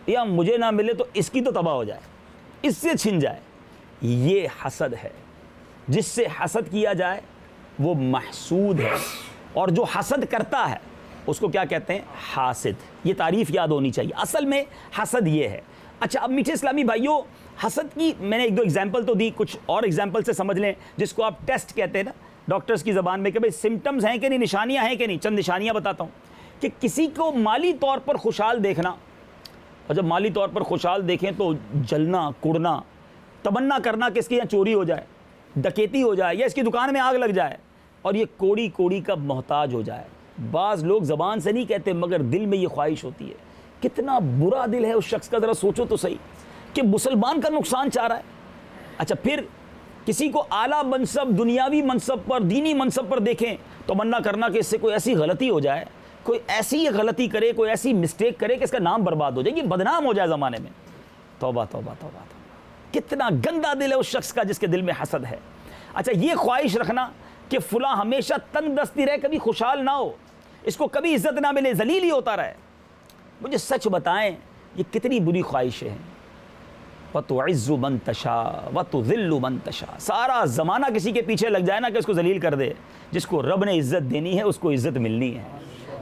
या मुझे ना मिले तो इसकी तो तबाह हो जाए, इससे छिन जाए, ये हसद है। जिससे हसद किया जाए वो महसूद है, और जो हसद करता है उसको क्या कहते हैं? हासिद। ये तारीफ़ याद होनी चाहिए। असल में हसद ये है। अच्छा अब मीठे इस्लामी भाइयों, हसद की मैंने 1-2 एग्जाम्पल तो दी, कुछ और एग्जाम्पल से समझ लें, जिसको आप टेस्ट कहते हैं ना डॉक्टर्स की ज़बान में, कि भाई सिम्टम्स हैं कि नहीं, निशानियां हैं कि नहीं। चंद निशानियां बताता हूं कि किसी को माली तौर पर खुशहाल देखना, और जब माली तौर पर खुशहाल देखें तो जलना, कुड़ना, तमन्ना करना कि इसके यहाँ चोरी हो जाए, डकैती हो जाए, या इसकी दुकान में आग लग जाए, और ये कोड़ी कोड़ी का मोहताज हो जाए। बाज़ लोग ज़बान से नहीं कहते मगर दिल में ये ख्वाहिश होती है। कितना बुरा दिल है उस शख्स का, ज़रा सोचो तो सही, कि मुसलमान का नुकसान चाह रहा है। अच्छा फिर किसी को आला मनसब, दुनियावी मनसब पर, दीनी मनसब पर देखें तो तमन्ना करना कि इससे कोई ऐसी गलती हो जाए, कोई ऐसी गलती करे, कोई ऐसी मिस्टेक करे कि इसका नाम बर्बाद हो जाए, ये बदनाम हो जाए ज़माने में। तौबा तौबा तौबा। कितना गंदा दिल है उस शख्स का जिसके दिल में हसद है। अच्छा ये ख्वाहिश रखना कि फ़ुला हमेशा तंगदस्ती रहे, कभी खुशहाल ना हो, इसको कभी इज्जत ना मिले, जलील ही होता रहे। मुझे सच बताएं ये कितनी बुरी ख्वाहिशें हैं। वतुइज़्ज़ु मन तशा वतुज़िल्लु मन तशा। सारा ज़माना किसी के पीछे लग जाए ना कि उसको जलील कर दे। जिसको रब ने इज़्ज़त देनी है उसको इज़्ज़त मिलनी है,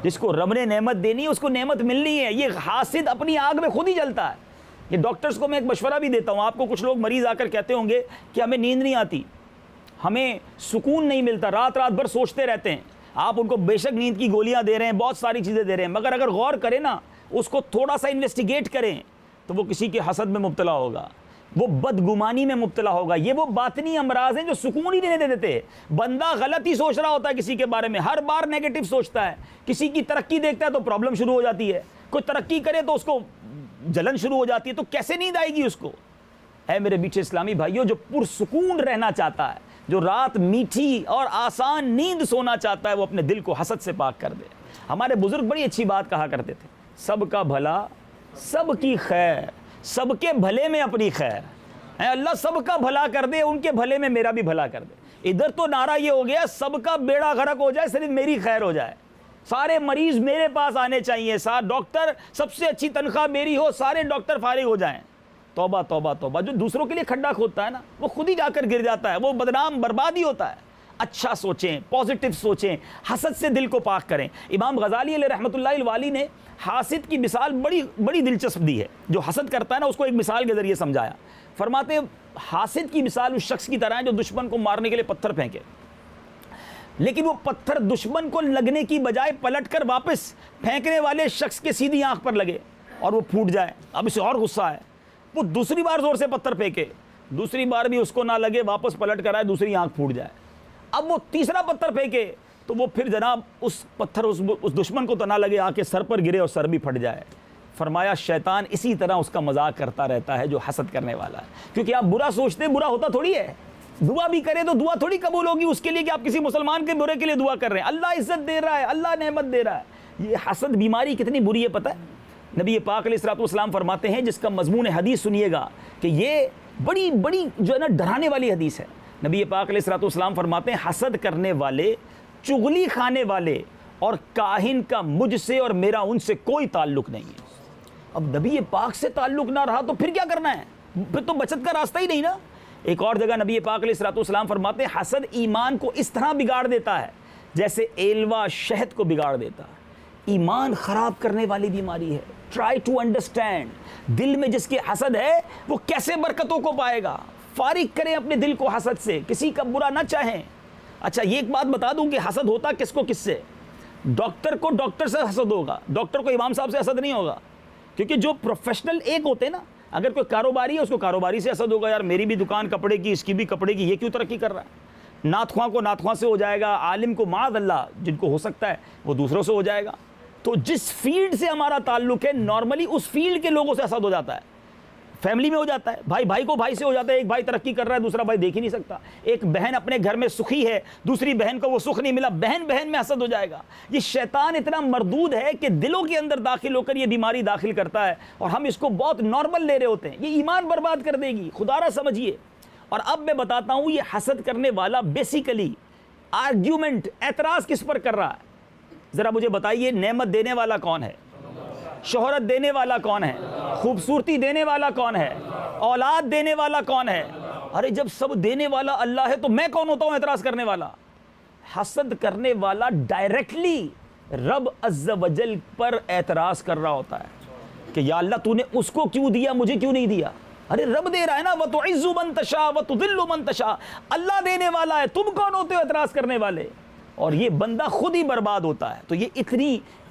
जिसको रब ने नेमत देनी है उसको नेमत मिलनी है। ये हासिद अपनी आग में खुद ही जलता है। ये डॉक्टर्स को मैं एक मशवरा भी देता हूँ आपको। कुछ लोग मरीज़ आकर कहते होंगे कि हमें नींद नहीं आती, हमें सुकून नहीं मिलता, रात रात भर सोचते रहते हैं। आप उनको बेशक नींद की गोलियां दे रहे हैं, बहुत सारी चीज़ें दे रहे हैं, मगर अगर गौर करें ना, उसको थोड़ा सा इन्वेस्टिगेट करें तो वो किसी के हसद में मुब्तला होगा, वो बदगुमानी में मुब्तला होगा। ये वो बातनी अमराज हैं जो सुकून ही नहीं देते। बंदा गलत ही सोच रहा होता है किसी के बारे में, हर बार नेगेटिव सोचता है। किसी की तरक्की देखता है तो प्रॉब्लम शुरू हो जाती है, कोई तरक्की करे तो उसको जलन शुरू हो जाती है। तो कैसे नींद आएगी उसको? है मेरे मीठे इस्लामी भाइयों, जो पुरसुकून रहना चाहता है, जो रात मीठी और आसान नींद सोना चाहता है, वो अपने दिल को हसद से पाक कर दे। हमारे बुजुर्ग बड़ी अच्छी बात कहा करते थे, सबका भला सबकी खैर, सबके भले में अपनी खैर है। अल्लाह सबका भला कर दे, उनके भले में मेरा भी भला कर दे। इधर तो नारा ये हो गया सबका बेड़ा गर्क हो जाए, सिर्फ मेरी खैर हो जाए। सारे मरीज मेरे पास आने चाहिए, सारे डॉक्टर, सबसे अच्छी तनख्वाह मेरी हो, सारे डॉक्टर फारिग हो जाएं। तौबा तौबा तौबा। जो दूसरों के लिए खड्डा खोदता है ना, वो खुद ही जाकर गिर जाता है, वो बदनाम बर्बाद ही होता है। अच्छा सोचें, पॉजिटिव सोचें, हसद से दिल को पाक करें। इमाम गजाली अलैहि रहमतुल्लाहि वाली ने हासिद की मिसाल बड़ी दिलचस्प दी है। जो हसद करता है ना, उसको एक मिसाल के ज़रिए समझाया। फरमाते हैं हासिद की मिसाल उस शख्स की तरह है जो दुश्मन को मारने के लिए पत्थर फेंके, लेकिन वो पत्थर दुश्मन को लगने की बजाय पलटकर वापस फेंकने वाले शख्स के सीधी आंख पर लगे और वो फूट जाए। अब इसे और गुस्सा है, वो दूसरी बार जोर से पत्थर फेंके, दूसरी बार भी उसको ना लगे, वापस पलट कर आए, दूसरी आंख फूट जाए। अब वो तीसरा पत्थर फेंके तो वो फिर जनाब उस पत्थर उस दुश्मन को तो ना लगे, आके सर पर गिरे और सर भी फट जाए। फरमाया शैतान इसी तरह उसका मजाक करता रहता है जो हसद करने वाला है, क्योंकि आप बुरा सोचते बुरा होता थोड़ी है। दुआ भी करे तो दुआ थोड़ी कबूल होगी उसके लिए कि आप किसी मुसलमान के बुरे के लिए दुआ कर रहे हैं। अल्लाह इज्जत दे रहा है, अल्लाह नेमत दे रहा है। ये हसद बीमारी कितनी बुरी है पता है? नबी पाक अलैहिस्सलाम फरमाते हैं, जिसका मजमून हदीस सुनिएगा कि ये बड़ी बड़ी जो है ना डराने वाली हदीस है। नबी पाक अलैहिस्सलाम फरमाते हैं, हसद करने वाले, चुगली खाने वाले और काहिन का मुझसे और मेरा उनसे कोई ताल्लुक नहीं है। अब नबी पाक से ताल्लुक ना रहा तो फिर क्या करना है? फिर तो बचत का रास्ता ही नहीं ना। एक और जगह नबी पाक अलैहिस्सलाम फरमाते हैं, हसद ईमान को इस तरह बिगाड़ देता है जैसे एलवा शहद को बिगाड़ देता है। ईमान खराब करने वाली बीमारी है। ट्राई टू अंडरस्टैंड, दिल में जिसके हसद है वो कैसे बरकतों को पाएगा। फारिग करें अपने दिल को हसद से, किसी का बुरा ना चाहें। अच्छा, ये एक बात बता दूं कि हसद होता किसको किससे? डॉक्टर को डॉक्टर से हसद होगा, डॉक्टर को इमाम साहब से हसद नहीं होगा। क्योंकि जो प्रोफेशनल एक होते हैं ना, अगर कोई कारोबारी है उसको कारोबारी से हसद होगा, यार मेरी भी दुकान कपड़े की, इसकी भी कपड़े की, ये क्यों तरक्की कर रहा है। नाथख्वां को नाथख्वां से हो जाएगा, आलिम को माद अल्लाह जिनको हो सकता है वो दूसरों से हो जाएगा। तो जिस फील्ड से हमारा ताल्लुक है नॉर्मली उस फील्ड के लोगों से हसद हो जाता है। फैमिली में हो जाता है, भाई भाई को भाई से हो जाता है। एक भाई तरक्की कर रहा है, दूसरा भाई देख ही नहीं सकता। एक बहन अपने घर में सुखी है, दूसरी बहन को वो सुख नहीं मिला, बहन बहन में हसद हो जाएगा। ये शैतान इतना मरदूद है कि दिलों के अंदर दाखिल होकर ये बीमारी दाखिल करता है और हम इसको बहुत नॉर्मल ले रहे होते हैं। ये ईमान बर्बाद कर देगी, खुदारा समझिए। और अब मैं बताता हूँ, ये हसद करने वाला बेसिकली आर्ग्यूमेंट, एतराज किस पर कर रहा है? ज़रा मुझे बताइए, नेमत देने वाला कौन है? शोहरत देने वाला कौन है? खूबसूरती देने वाला कौन है? औलाद देने वाला कौन है? अरे जब सब देने वाला अल्लाह है तो मैं कौन होता हूं एतराज करने वाला? हसद करने वाला डायरेक्टली रब अज़्ज़ वजल पर एतराज कर रहा होता है कि या अल्लाह तूने उसको क्यों दिया, मुझे क्यों नहीं दिया? अरे रब दे रहा है ना, व तुइज़्ज़ु मन तशा व तुज़िल्लु मन तशा। अल्लाह देने वाला है, तुम कौन होते हो एतराज करने वाले? और ये बंदा खुद ही बर्बाद होता है। तो ये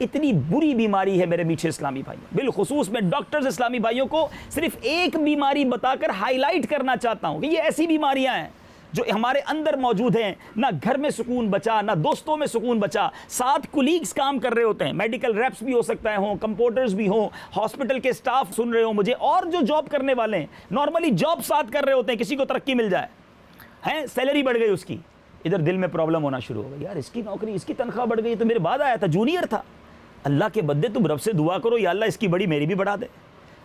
इतनी बुरी बीमारी है मेरे मीठे इस्लामी भाइयों। बिलखुसूस मैं डॉक्टर्स इस्लामी भाइयों को सिर्फ एक बीमारी बताकर हाईलाइट करना चाहता हूँ कि ये ऐसी बीमारियां हैं जो हमारे अंदर मौजूद हैं। ना घर में सुकून बचा, ना दोस्तों में सुकून बचा। साथ कुलीग्स काम कर रहे होते हैं, मेडिकल रेप्स भी हो सकता है हों, कंपाउंडर्स भी हों, हॉस्पिटल के स्टाफ सुन रहे हो मुझे, और जो जॉब करने वाले हैं नॉर्मली जॉब साथ कर रहे होते हैं। किसी को तरक्की मिल जाए, हैं सैलरी बढ़ गई उसकी, इधर दिल में प्रॉब्लम होना शुरू हो गई, यार इसकी नौकरी, इसकी तनख्वाह बढ़ गई, तो मेरे बाद आया था, जूनियर था। अल्लाह के बंदे तुम रब से दुआ करो, या अल्लाह इसकी बड़ी मेरी भी बढ़ा दे।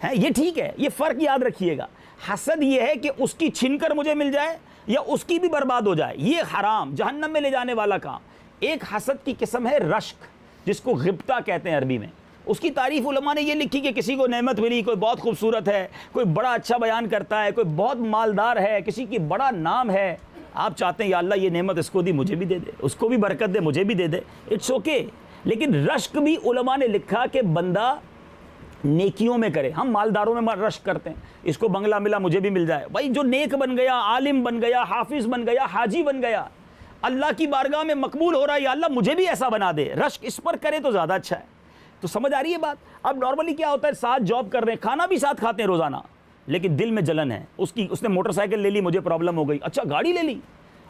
हैं ये ठीक है, ये फ़र्क याद रखिएगा। हसद ये है कि उसकी छिनकर मुझे मिल जाए या उसकी भी बर्बाद हो जाए, ये हराम, जहन्नम में ले जाने वाला काम। एक हसद की किस्म है रश्क, जिसको गिब्ता कहते हैं अरबी में। उसकी तारीफ़ उलमा ने ये लिखी कि किसी को नेमत मिली, कोई बहुत खूबसूरत है, कोई बड़ा अच्छा बयान करता है, कोई बहुत मालदार है, किसी की बड़ा नाम है। आप चाहते हैं या अल्लाह ये नेमत इसको दी, मुझे भी दे दे, उसको भी बरकत दे, मुझे भी दे दे, इट्स ओके। लेकिन रश्क भी उलमा ने लिखा कि बंदा नेकियों में करे। हम मालदारों में रश्क करते हैं, इसको बंगला मिला मुझे भी मिल जाए। भाई जो नेक बन गया, आलिम बन गया, हाफिज बन गया, हाजी बन गया, अल्लाह की बारगाह में मकबूल हो रहा है, या अल्लाह मुझे भी ऐसा बना दे, रश्क इस पर करे तो ज़्यादा अच्छा है। तो समझ आ रही है बात? अब नॉर्मली क्या होता है, साथ जॉब कर रहे हैं, खाना भी साथ खाते हैं रोज़ाना, लेकिन दिल में जलन है। उसने मोटरसाइकिल ले ली, मुझे प्रॉब्लम हो गई, अच्छा गाड़ी ले ली।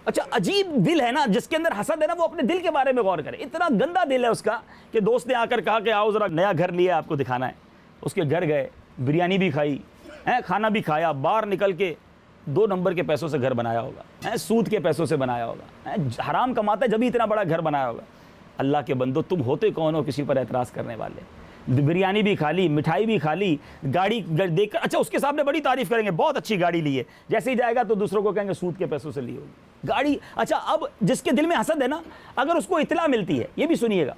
अच्छा अजीब दिल है ना, जिसके अंदर हसद है ना, वो अपने दिल के बारे में गौर करे। इतना गंदा दिल है उसका कि दोस्त ने आकर कहा कि आओ ज़रा नया घर लिया, आपको दिखाना है। उसके घर गए, बिरयानी भी खाई है, खाना भी खाया, बाहर निकल के 2 नंबर के पैसों से घर बनाया होगा, है सूद के पैसों से बनाया होगा, है हराम कमाता है जब भी इतना बड़ा घर बनाया होगा। अल्लाह के बंदो, तुम होते कौन हो किसी पर एतराज़ करने वाले? बिरयानी भी खा ली, मिठाई भी खा ली, गाड़ी देखकर, अच्छा उसके सामने बड़ी तारीफ करेंगे, बहुत अच्छी गाड़ी ली है, जैसे ही जाएगा तो दूसरों को कहेंगे सूद के पैसों से ली होगी गाड़ी। अच्छा अब जिसके दिल में हसद है ना, अगर उसको इतला मिलती है, ये भी सुनिएगा,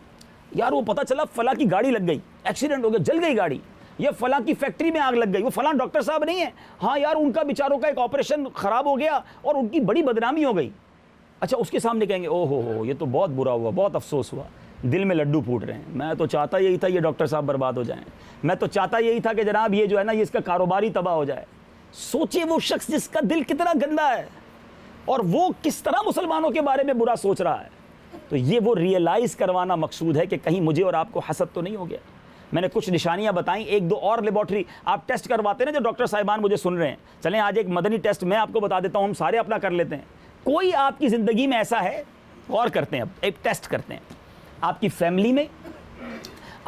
यार वो पता चला फला की गाड़ी लग गई, एक्सीडेंट हो गया, जल गई गाड़ी, ये फला की फैक्ट्री में आग लग गई, वो फला डॉक्टर साहब नहीं है, हाँ यार उनका बेचारों का एक ऑपरेशन खराब हो गया और उनकी बड़ी बदनामी हो गई। अच्छा उसके सामने कहेंगे ओहो हो ये तो बहुत बुरा हुआ, बहुत अफसोस हुआ, दिल में लड्डू फूट रहे हैं। मैं तो चाहता यही था ये डॉक्टर साहब बर्बाद हो जाएं, मैं तो चाहता यही था कि जनाब ये जो है ना, ये इसका कारोबार ही तबाह हो जाए। सोचिए वो शख्स जिसका दिल कितना गंदा है और वो किस तरह मुसलमानों के बारे में बुरा सोच रहा है। तो ये वो रियलाइज़ करवाना मकसूद है कि कहीं मुझे और आपको हसद तो नहीं हो गया। मैंने कुछ निशानियां बताई, 1-2 और लेबॉर्ट्री आप टेस्ट करवाते हैं ना, जो डॉक्टर साहिबान मुझे सुन रहे हैं, चलें आज एक मदनी टेस्ट मैं आपको बता देता हूं, हम सारे अपना कर लेते हैं। कोई आपकी ज़िंदगी में ऐसा है, गौर करते हैं, अब एक टेस्ट करते हैं, आपकी फैमिली में,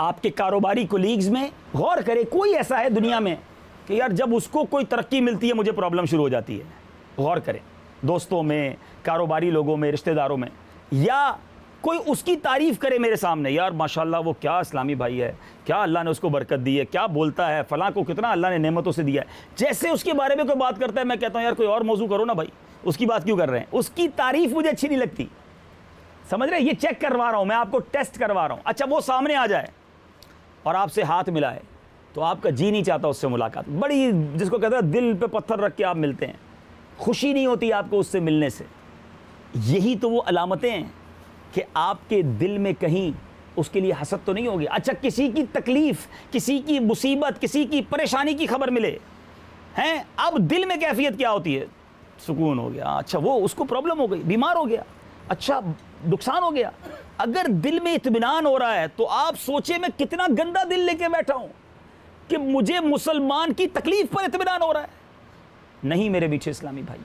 आपके कारोबारी कोलीग्स में, गौर करें कोई ऐसा है दुनिया में कि यार जब उसको कोई तरक्की मिलती है मुझे प्रॉब्लम शुरू हो जाती है। गौर करें, दोस्तों में, कारोबारी लोगों में, रिश्तेदारों में, या कोई उसकी तारीफ़ करे मेरे सामने, यार माशाल्लाह वो क्या इस्लामी भाई है, क्या अल्लाह ने उसको बरकत दी है, क्या बोलता है, फ़लाँ को कितना अल्लाह ने नेमतों से दिया है। जैसे उसके बारे में कोई बात करता है मैं कहता हूँ यार कोई और मौजू करो ना भाई, उसकी बात क्यों कर रहे हैं। उसकी तारीफ़ मुझे अच्छी नहीं लगती, समझ रहे हैं। ये चेक करवा रहा हूँ मैं, आपको टेस्ट करवा रहा हूँ। अच्छा वो सामने आ जाए और आपसे हाथ मिलाए तो आपका जी नहीं चाहता उससे मुलाकात, बड़ी जिसको कहते हैं दिल पे पत्थर रख के आप मिलते हैं, खुशी नहीं होती आपको उससे मिलने से। यही तो वो अलामतें हैं कि आपके दिल में कहीं उसके लिए हसद तो नहीं होगी। अच्छा किसी की तकलीफ़, किसी की मुसीबत, किसी की परेशानी की खबर मिले हैं, अब दिल में कैफियत क्या होती है, सुकून हो गया। अच्छा वो उसको प्रॉब्लम हो गई, बीमार हो गया, अच्छा नुकसान हो गया। अगर दिल में इत्मीनान हो रहा है तो आप सोचे मैं कितना गंदा दिल लेके बैठा हूं कि मुझे मुसलमान की तकलीफ पर इत्मीनान हो रहा है। नहीं मेरे मीठे इस्लामी भाई,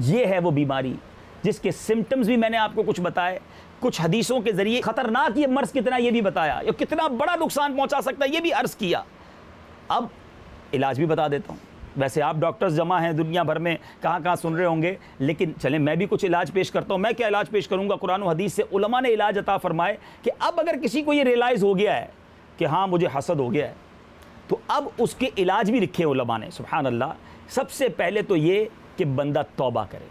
ये है वो बीमारी जिसके सिम्टम्स भी मैंने आपको कुछ बताए, कुछ हदीसों के जरिए खतरनाक ये मर्ज कितना ये भी बताया, ये कितना बड़ा नुकसान पहुंचा सकता है ये भी अर्ज किया। अब इलाज भी बता देता हूं। वैसे आप डॉक्टर्स जमा हैं दुनिया भर में, कहाँ कहाँ सुन रहे होंगे, लेकिन चलें मैं भी कुछ इलाज पेश करता हूँ। मैं क्या इलाज पेश करूँगा, कुरान और हदीस से उलमा ने इलाज अता फरमाए कि अब अगर किसी को ये रियलाइज़ हो गया है कि हाँ मुझे हसद हो गया है, तो अब उसके इलाज भी लिखे उलमा ने, सुभान अल्लाह। सबसे पहले तो ये कि बंदा तौबा करे,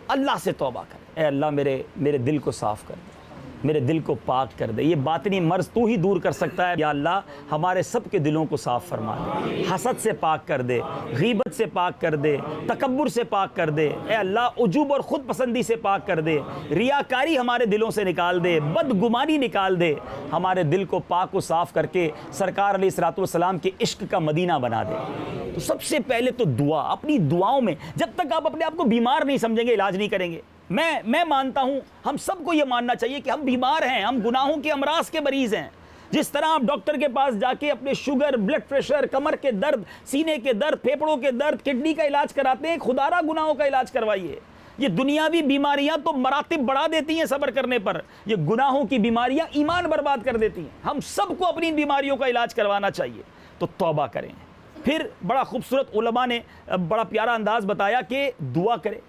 अल्लाह से तौबा करे, ए अल्लाह मेरे दिल को साफ़ कर दे, मेरे दिल को पाक कर दे। ये बातनी मर्ज तू ही दूर कर सकता है, या अल्लाह हमारे सब के दिलों को साफ़ फरमा दे, हसद से पाक कर दे, गीबत से पाक कर दे, तकब्बुर से पाक कर दे, ए अल्लाह उजूब और ख़ुद पसंदी से पाक कर दे, रियाकारी हमारे दिलों से निकाल दे, बदगुमानी निकाल दे, हमारे दिल को पाक व साफ़ करके सरकार अलैहिस्सलातु वस्सलाम के इश्क का मदीना बना दे। तो सबसे पहले तो दुआ, अपनी दुआओं में जब तक आप अपने आप को बीमार नहीं समझेंगे इलाज नहीं करेंगे। मैं मानता हूं, हम सबको ये मानना चाहिए कि हम बीमार हैं, हम गुनाहों के अमराज के मरीज़ हैं। जिस तरह आप डॉक्टर के पास जाके अपने शुगर, ब्लड प्रेशर, कमर के दर्द, सीने के दर्द, फेफड़ों के दर्द, किडनी का इलाज कराते हैं, खुदारा गुनाहों का इलाज करवाइए। ये दुनियावी बीमारियां तो मरातिब बढ़ा देती हैं सब्र करने पर, ये गुनाहों की बीमारियां ईमान बर्बाद कर देती हैं। हम सबको अपनी बीमारियों का इलाज करवाना चाहिए, तो तौबा करें। फिर बड़ा खूबसूरत उलमा ने बड़ा प्यारा अंदाज बताया कि दुआ करें।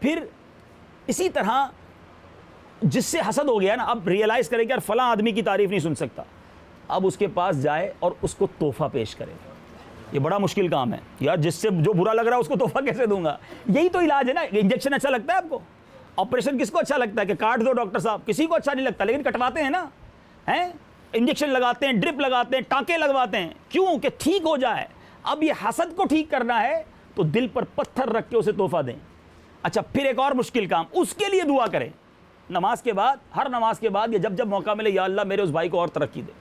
फिर इसी तरह जिससे हसद हो गया ना, अब रियलाइज़ करें कि यार फला आदमी की तारीफ़ नहीं सुन सकता, अब उसके पास जाए और उसको तोहफ़ा पेश करें। ये बड़ा मुश्किल काम है यार, जिससे जो बुरा लग रहा है उसको तोहफ़ा कैसे दूंगा। यही तो इलाज है ना। इंजेक्शन अच्छा लगता है आपको, ऑपरेशन किसको अच्छा लगता है कि काट दो डॉक्टर साहब, किसी को अच्छा नहीं लगता, लेकिन कटवाते हैं ना, हैं, इंजेक्शन लगाते हैं, ड्रिप लगाते हैं, टाँके लगवाते हैं, क्यों कि ठीक हो जाए। अब ये हसद को ठीक करना है तो दिल पर पत्थर रख के उसे तोहफ़ा दें। अच्छा फिर एक और मुश्किल काम, उसके लिए दुआ करें नमाज के बाद, हर नमाज के बाद, या जब जब मौका मिले, या अल्लाह मेरे उस भाई को और तरक्की दे।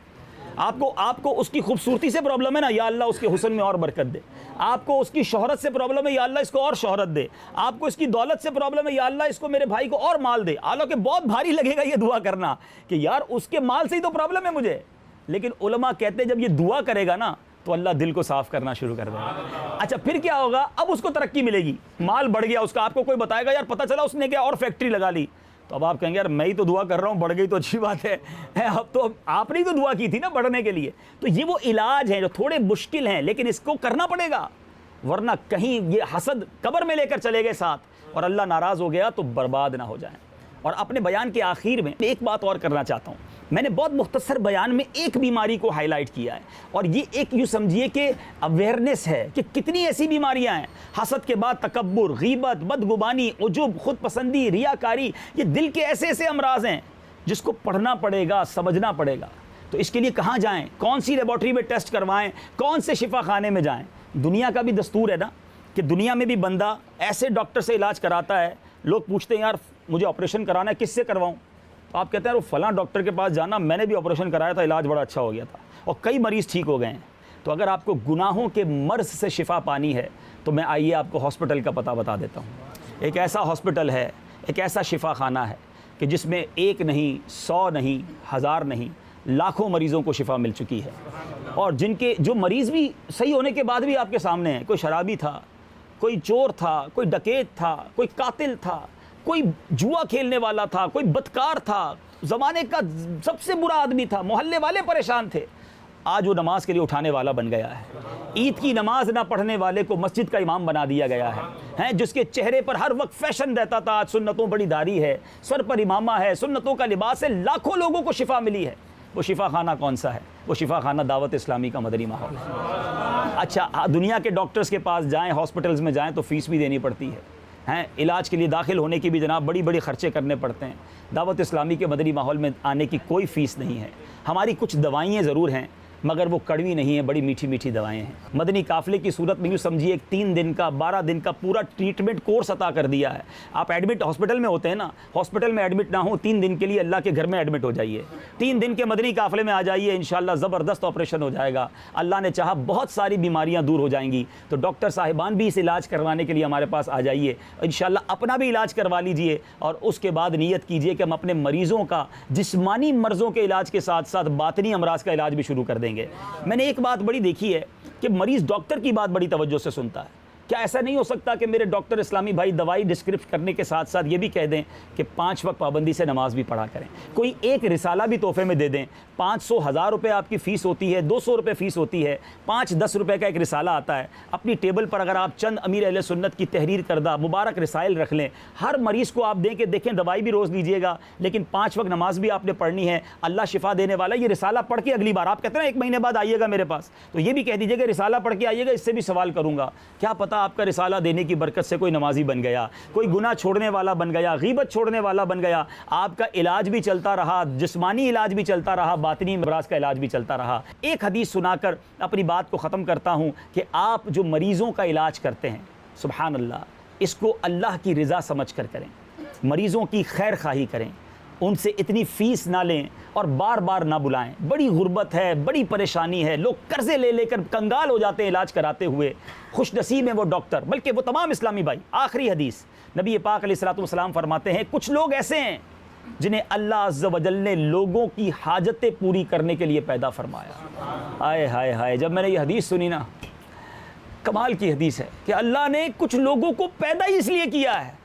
आपको उसकी खूबसूरती से प्रॉब्लम है ना, या अल्लाह उसके हुस्न में और बरकत दे। आपको उसकी शोहरत से प्रॉब्लम है, या अल्लाह इसको और शोहरत दे। आपको इसकी दौलत से प्रॉब्लम है, या अल्लाह इसको मेरे भाई को और माल दे। हालांकि बहुत भारी लगेगा ये दुआ करना कि यार उसके माल से ही तो प्रॉब्लम है मुझे, लेकिन उलमा कहते हैं जब ये दुआ करेगा ना तो अल्लाह दिल को साफ़ करना शुरू कर देगा। अच्छा फिर क्या होगा, अब उसको तरक्की मिलेगी, माल बढ़ गया उसका। आपको कोई बताएगा यार पता चला उसने क्या और फैक्ट्री लगा ली, तो अब आप कहेंगे यार मैं ही तो दुआ कर रहा हूँ, बढ़ गई तो अच्छी बात है। अब तो आपने ही तो दुआ की थी ना बढ़ने के लिए। तो ये वो इलाज हैं जो थोड़े मुश्किल हैं, लेकिन इसको करना पड़ेगा, वरना कहीं ये हसद कब्र में लेकर चले गए साथ और अल्लाह नाराज़ हो गया तो बर्बाद ना हो जाए। और अपने बयान के आखिर में एक बात और करना चाहता हूँ। मैंने बहुत मुख्तसर बयान में एक बीमारी को हाईलाइट किया है, और ये एक यूँ समझिए कि अवेयरनेस है कि कितनी ऐसी बीमारियां हैं। हसद के बाद तकब्बुर, गीबत, बदगुबानी, उजुब, खुद पसंदी, रियाकारी, ये दिल के ऐसे ऐसे अमराज हैं जिसको पढ़ना पड़ेगा, समझना पड़ेगा। तो इसके लिए कहाँ जाएँ, कौन सी लेबॉर्ट्री में टेस्ट करवाएँ, कौन से शिफा खाने में जाएँ। दुनिया का भी दस्तूर है ना कि दुनिया में भी बंदा ऐसे डॉक्टर से इलाज कराता है, लोग पूछते हैं यार मुझे ऑपरेशन कराना है, किससे करवाऊँ, तो आप कहते हैं वो फलां डॉक्टर के पास जाना, मैंने भी ऑपरेशन कराया था, इलाज बड़ा अच्छा हो गया था और कई मरीज़ ठीक हो गए हैं। तो अगर आपको गुनाहों के मर्ज से शिफा पानी है तो मैं आइए आपको हॉस्पिटल का पता बता देता हूँ। एक ऐसा हॉस्पिटल है, एक ऐसा शिफा खाना है कि जिसमें 1 नहीं, 100 नहीं, 1000 नहीं, लाखों मरीज़ों को शिफा मिल चुकी है। और जिनके जो मरीज़ भी सही होने के बाद भी आपके सामने हैं, कोई शराबी था, कोई चोर था, कोई डकैत था, कोई कातिल था, कोई जुआ खेलने वाला था, कोई बदकार था, ज़माने का सबसे बुरा आदमी था, मोहल्ले वाले परेशान थे, आज वो नमाज के लिए उठाने वाला बन गया है। ईद की नमाज ना पढ़ने वाले को मस्जिद का इमाम बना दिया गया है, हैं जिसके चेहरे पर हर वक्त फैशन रहता था, आज सुन्नतों बड़ी दाढ़ी है, सर पर इमामा है, सुन्नतों का लिबास है, लाखों लोगों को शिफा मिली है। वो शिफा खाना कौन सा है? वो शिफा खाना दावत इस्लामी का मदनी माहौल है। अच्छा, दुनिया के डॉक्टर्स के पास जाएं, हॉस्पिटल्स में जाएं तो फ़ीस भी देनी पड़ती है, हैं इलाज के लिए दाखिल होने की भी जनाब बड़ी बड़ी ख़र्चे करने पड़ते हैं। दावत इस्लामी के मदनी माहौल में आने की कोई फ़ीस नहीं है। हमारी कुछ दवाइयाँ ज़रूर हैं मगर वो कड़वी नहीं है, बड़ी मीठी मीठी दवाएं हैं। मदनी काफ़िले की सूरत में यूँ समझिए 3 दिन का 12 दिन का पूरा ट्रीटमेंट कोर्स अता कर दिया है। आप एडमिट हॉस्पिटल में होते हैं ना, हॉस्पिटल में एडमिट ना हो, 3 दिन के लिए अल्लाह के घर में एडमिट हो जाइए, 3 दिन के मदनी काफ़िले में आ जाइए, इंशाअल्लाह ज़बरदस्त ऑपरेशन हो जाएगा। अल्लाह ने चाहा बहुत सारी बीमारियाँ दूर हो जाएंगी। तो डॉक्टर साहिबान भी इस इलाज करवाने के लिए हमारे पास आ जाइए, इंशाअल्लाह अपना भी इलाज करवा लीजिए और उसके बाद नीयत कीजिए कि हम अपने मरीज़ों का जिस्मानी मर्ज़ों के इलाज के साथ साथ बातनी अमराज का इलाज भी शुरू कर देंगे। मैंने एक बात बड़ी देखी है कि मरीज़ डॉक्टर की बात बड़ी तवज्जो से सुनता है। क्या ऐसा नहीं हो सकता कि मेरे डॉक्टर इस्लामी भाई दवाई डिस्क्रिप्ट करने के साथ साथ ये भी कह दें कि 5 वक्त पाबंदी से नमाज भी पढ़ा करें, कोई एक रिसाला भी तोहफे में दे दें। 500 1000 रुपये आपकी फ़ीस होती है, 200 रुपये फ़ीस होती है, 5-10 रुपये का एक रिसाला आता है। अपनी टेबल पर अगर आप चंद अमीर अहले सुन्नत की तहरीर करदा मुबारक रिसाइल रख लें, हर मरीज़ को आप दें कि देखें दवाई भी रोज़ लीजिएगा लेकिन 5 वक्त नमाज भी आपने पढ़नी है, अल्लाह शिफा देने वाला। ये रिसाला पढ़ के अगली बार आप कहते हैं 1 महीने बाद आइएगा मेरे पास, तो ये भी कह दीजिएगा रिसाला पढ़ के आइएगा, इससे भी सवाल करूँगा। क्या पता आपका रिसाला देने की बरकत से कोई नमाजी बन गया, कोई गुनाह छोड़ने वाला बन गया, गीबत छोड़ने वाला बन गया, आपका इलाज भी चलता रहा, जिस्मानी इलाज भी चलता रहा, बातिनी अमराज का इलाज भी चलता रहा। एक हदीस सुनाकर अपनी बात को ख़त्म करता हूँ कि आप जो मरीज़ों का इलाज करते हैं, सुभान अल्लाह, इसको अल्लाह की रज़ा समझ कर करें, मरीज़ों की खैर खाही करें, उनसे इतनी फ़ीस ना लें और बार बार ना बुलाएं। बड़ी गुर्बत है, बड़ी परेशानी है, लोग कर्ज़े ले लेकर कंगाल हो जाते हैं इलाज कराते हुए। खुश नसीब है वो डॉक्टर, बल्कि वो तमाम इस्लामी भाई। आखिरी हदीस नबी पाक अलैहिस्सलातु वस्सलाम फरमाते हैं, कुछ लोग ऐसे हैं जिन्हें अल्लाह अज़्ज़ व जल ने लोगों की हाजतें पूरी करने के लिए पैदा फरमाया। हाय हाय हाय, जब मैंने ये हदीस सुनी ना, कमाल की हदीस है कि अल्लाह ने कुछ लोगों को पैदा इसलिए किया है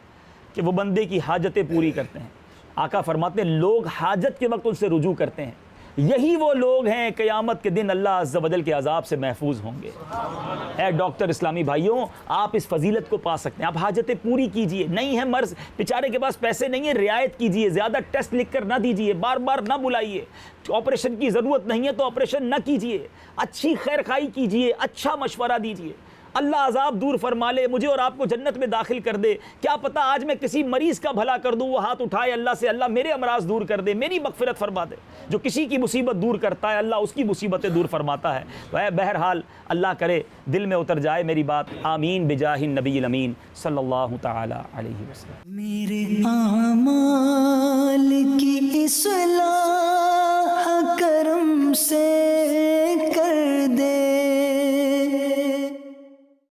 कि वो बंदे की हाजतें पूरी करते हैं। आका फरमाते हैं लोग हाजत के वक्त उनसे रुजू करते हैं, यही वो लोग हैं क़यामत के दिन अल्लाह अज़्ज़ व जल के अज़ाब से महफूज होंगे। ऐ डॉक्टर इस्लामी भाइयों, आप इस फजीलत को पा सकते हैं, आप हाजतें पूरी कीजिए। नहीं है मर्ज़, बेचारे के पास पैसे नहीं है, रियायत कीजिए, ज़्यादा टेस्ट लिख कर ना दीजिए, बार बार ना बुलाइए। ऑपरेशन की ज़रूरत नहीं है तो ऑपरेशन ना कीजिए, अच्छी खैर खाई कीजिए, अच्छा मशवरा दीजिए। अल्लाह अज़ाब दूर फरमा ले, मुझे और आपको जन्नत में दाखिल कर दे। क्या पता आज मैं किसी मरीज़ का भला कर दूँ, वो हाथ उठाए अल्लाह से, अल्लाह मेरे अमराज दूर कर दे, मेरी मग़फ़िरत फरमा दे। जो किसी की मुसीबत दूर करता है अल्लाह उसकी मुसीबतें दूर फरमाता है। वह बहरहाल अल्लाह करे दिल में उतर जाए मेरी बात। आमीन बिजाहिन नबील अमीन सल्लल्लाहु तआला अलैहि वसल्लम। मेरे आमाल की इस